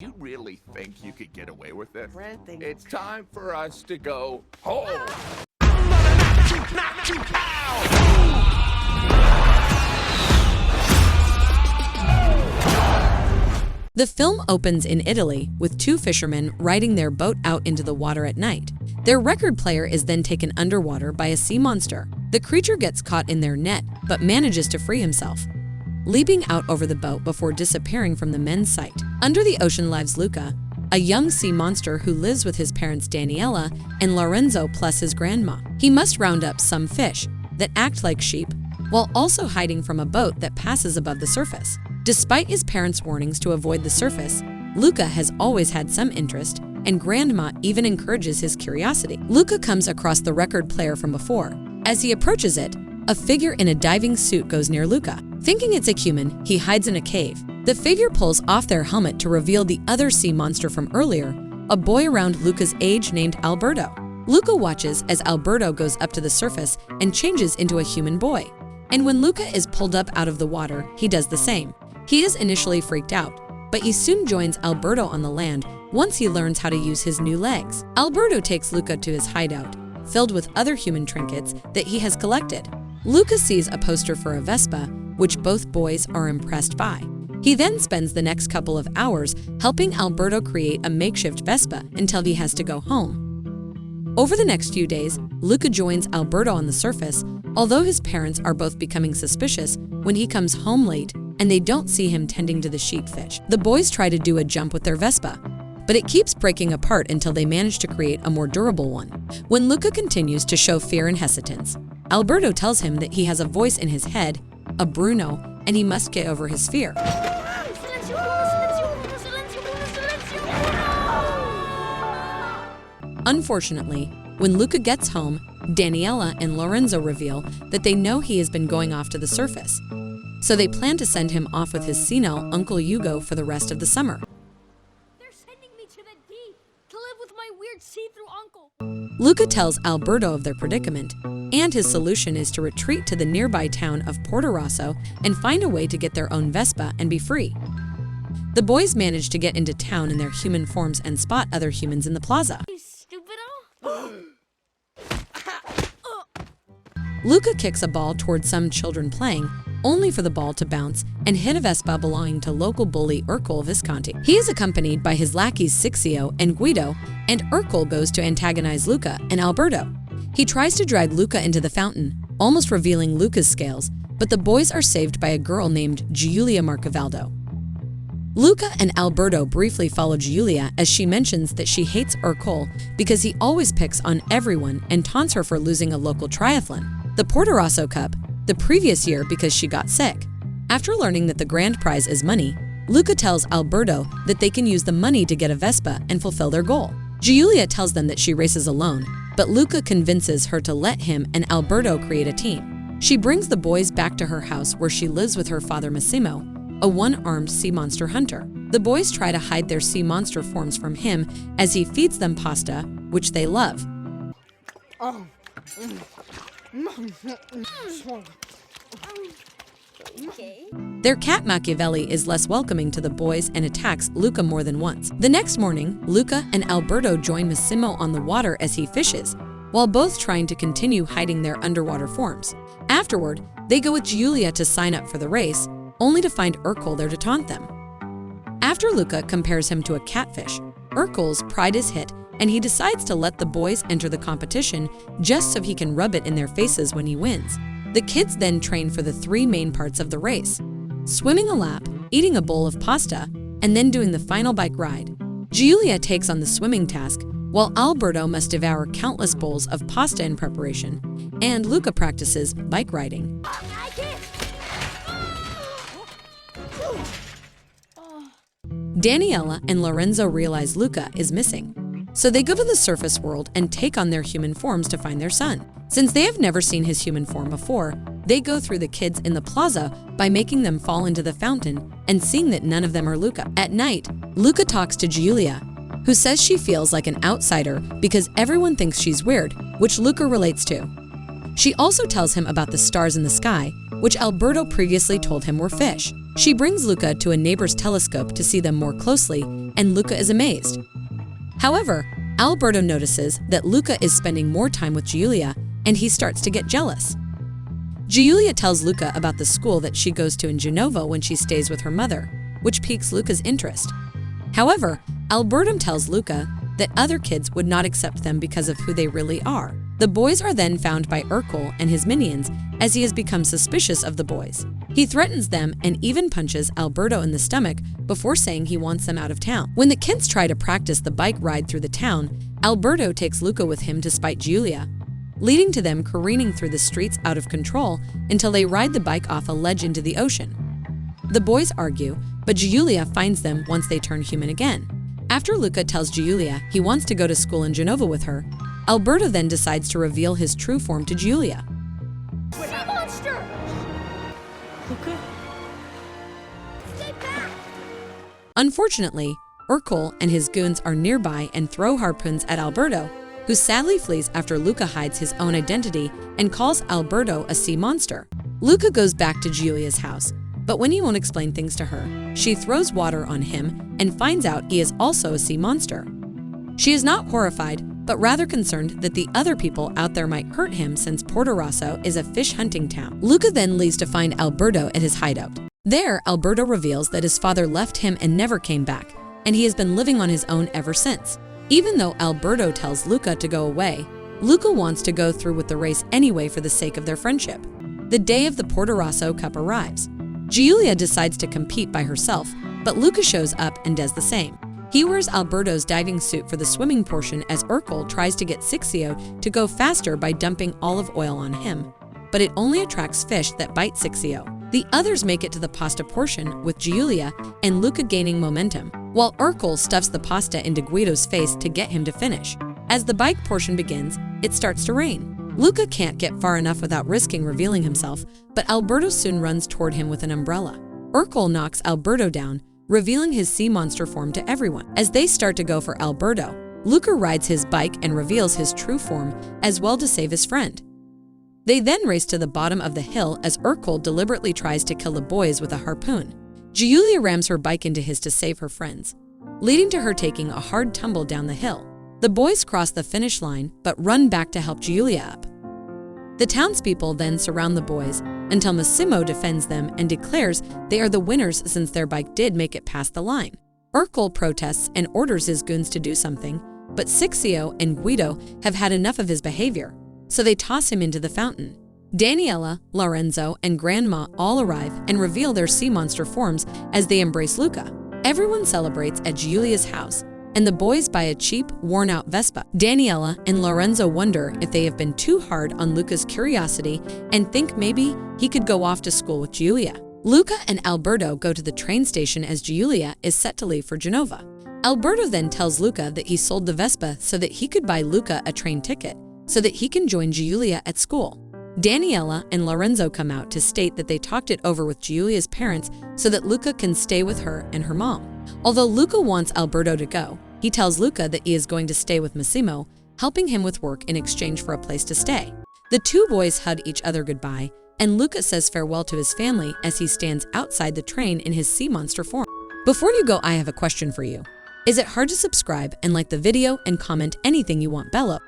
You really think you could get away with this? Renting. It's time for us to go home. The film opens in Italy with two fishermen riding their boat out into the water at night. Their record player is then taken underwater by a sea monster. The creature gets caught in their net but manages to free himself, leaping out over the boat before disappearing from the men's sight. Under the ocean lives Luca, a young sea monster who lives with his parents Daniela and Lorenzo plus his grandma. He must round up some fish that act like sheep while also hiding from a boat that passes above the surface. Despite his parents' warnings to avoid the surface, Luca has always had some interest, and Grandma even encourages his curiosity. Luca comes across the record player from before. As he approaches it, a figure in a diving suit goes near Luca. Thinking it's a human, he hides in a cave. The figure pulls off their helmet to reveal the other sea monster from earlier, a boy around Luca's age named Alberto. Luca watches as Alberto goes up to the surface and changes into a human boy. And when Luca is pulled up out of the water, he does the same. He is initially freaked out, but he soon joins Alberto on the land once he learns how to use his new legs. Alberto takes Luca to his hideout, filled with other human trinkets that he has collected. Luca sees a poster for a Vespa, which both boys are impressed by. He then spends the next couple of hours helping Alberto create a makeshift Vespa until he has to go home. Over the next few days, Luca joins Alberto on the surface, although his parents are both becoming suspicious when he comes home late and they don't see him tending to the sheepfish. The boys try to do a jump with their Vespa, but it keeps breaking apart until they manage to create a more durable one. When Luca continues to show fear and hesitance, Alberto tells him that he has a voice in his head, a Bruno, and he must get over his fear. Unfortunately, when Luca gets home, Daniela and Lorenzo reveal that they know he has been going off to the surface. So they plan to send him off with his senile Uncle Hugo for the rest of the summer. They're sending me to the deep to live with my weird see-through uncle. Luca tells Alberto of their predicament, and his solution is to retreat to the nearby town of Portorosso and find a way to get their own Vespa and be free. The boys manage to get into town in their human forms and spot other humans in the plaza. You stupido! Luca kicks a ball towards some children playing, only for the ball to bounce and hit a Vespa belonging to local bully Ercole Visconti. He is accompanied by his lackeys Sixio and Guido, and Ercole goes to antagonize Luca and Alberto. He tries to drag Luca into the fountain, almost revealing Luca's scales, but the boys are saved by a girl named Giulia Marcavaldo. Luca and Alberto briefly follow Giulia as she mentions that she hates Ercole because he always picks on everyone and taunts her for losing a local triathlon, the Portorosso Cup, the previous year because she got sick. After learning that the grand prize is money, Luca tells Alberto that they can use the money to get a Vespa and fulfill their goal. Giulia tells them that she races alone, but Luca convinces her to let him and Alberto create a team. She brings the boys back to her house where she lives with her father Massimo, a one-armed sea monster hunter. The boys try to hide their sea monster forms from him as he feeds them pasta, which they love. Okay. Their cat Machiavelli is less welcoming to the boys and attacks Luca more than once. The next morning, Luca and Alberto join Massimo on the water as he fishes, while both trying to continue hiding their underwater forms. Afterward, they go with Giulia to sign up for the race, only to find Ercole there to taunt them. After Luca compares him to a catfish, Ercole's pride is hit and he decides to let the boys enter the competition just so he can rub it in their faces when he wins. The kids then train for the three main parts of the race: swimming a lap, eating a bowl of pasta, and then doing the final bike ride. Giulia takes on the swimming task, while Alberto must devour countless bowls of pasta in preparation, and Luca practices bike riding. I can't. Daniela and Lorenzo realize Luca is missing, so they go to the surface world and take on their human forms to find their son. Since they have never seen his human form before, they go through the kids in the plaza by making them fall into the fountain and seeing that none of them are Luca. At night, Luca talks to Giulia, who says she feels like an outsider because everyone thinks she's weird, which Luca relates to. She also tells him about the stars in the sky, which Alberto previously told him were fish. She brings Luca to a neighbor's telescope to see them more closely, and Luca is amazed. However, Alberto notices that Luca is spending more time with Giulia, and he starts to get jealous. Giulia tells Luca about the school that she goes to in Genova when she stays with her mother, which piques Luca's interest. However, Alberto tells Luca that other kids would not accept them because of who they really are. The boys are then found by Urkel and his minions, as he has become suspicious of the boys. He threatens them and even punches Alberto in the stomach before saying he wants them out of town. When the kids try to practice the bike ride through the town, Alberto takes Luca with him to spite Giulia, leading to them careening through the streets out of control until they ride the bike off a ledge into the ocean. The boys argue, but Giulia finds them once they turn human again. After Luca tells Giulia he wants to go to school in Genova with her, Alberto then decides to reveal his true form to Giulia. Sea monster! Luca? Stay back! Unfortunately, Urkel and his goons are nearby and throw harpoons at Alberto, who sadly flees after Luca hides his own identity and calls Alberto a sea monster. Luca goes back to Giulia's house, but when he won't explain things to her, she throws water on him and finds out he is also a sea monster. She is not horrified, but rather concerned that the other people out there might hurt him since Porto Rosso is a fish hunting town. Luca then leaves to find Alberto at his hideout. There, Alberto reveals that his father left him and never came back, and he has been living on his own ever since. Even though Alberto tells Luca to go away, Luca wants to go through with the race anyway for the sake of their friendship. The day of the Porto Rosso Cup arrives. Giulia decides to compete by herself, but Luca shows up and does the same. He wears Alberto's diving suit for the swimming portion as Urkel tries to get Sixio to go faster by dumping olive oil on him, but it only attracts fish that bite Sixio. The others make it to the pasta portion with Giulia and Luca gaining momentum, while Urkel stuffs the pasta into Guido's face to get him to finish. As the bike portion begins, it starts to rain. Luca can't get far enough without risking revealing himself, but Alberto soon runs toward him with an umbrella. Urkel knocks Alberto down, revealing his sea monster form to everyone. As they start to go for Alberto, Luca rides his bike and reveals his true form as well to save his friend. They then race to the bottom of the hill as Urkel deliberately tries to kill the boys with a harpoon. Giulia rams her bike into his to save her friends, leading to her taking a hard tumble down the hill. The boys cross the finish line but run back to help Giulia up. The townspeople then surround the boys until Massimo defends them and declares they are the winners since their bike did make it past the line. Urkel protests and orders his goons to do something, but Sixio and Guido have had enough of his behavior, so they toss him into the fountain. Daniela, Lorenzo, and Grandma all arrive and reveal their sea monster forms as they embrace Luca. Everyone celebrates at Giulia's house, and the boys buy a cheap, worn-out Vespa. Daniela and Lorenzo wonder if they have been too hard on Luca's curiosity and think maybe he could go off to school with Giulia. Luca and Alberto go to the train station as Giulia is set to leave for Genova. Alberto then tells Luca that he sold the Vespa so that he could buy Luca a train ticket so that he can join Giulia at school. Daniela and Lorenzo come out to state that they talked it over with Giulia's parents so that Luca can stay with her and her mom. Although Luca wants Alberto to go, he tells Luca that he is going to stay with Massimo, helping him with work in exchange for a place to stay. The two boys hug each other goodbye, and Luca says farewell to his family as he stands outside the train in his sea monster form. Before you go, I have a question for you. Is it hard to subscribe and like the video and comment anything you want below?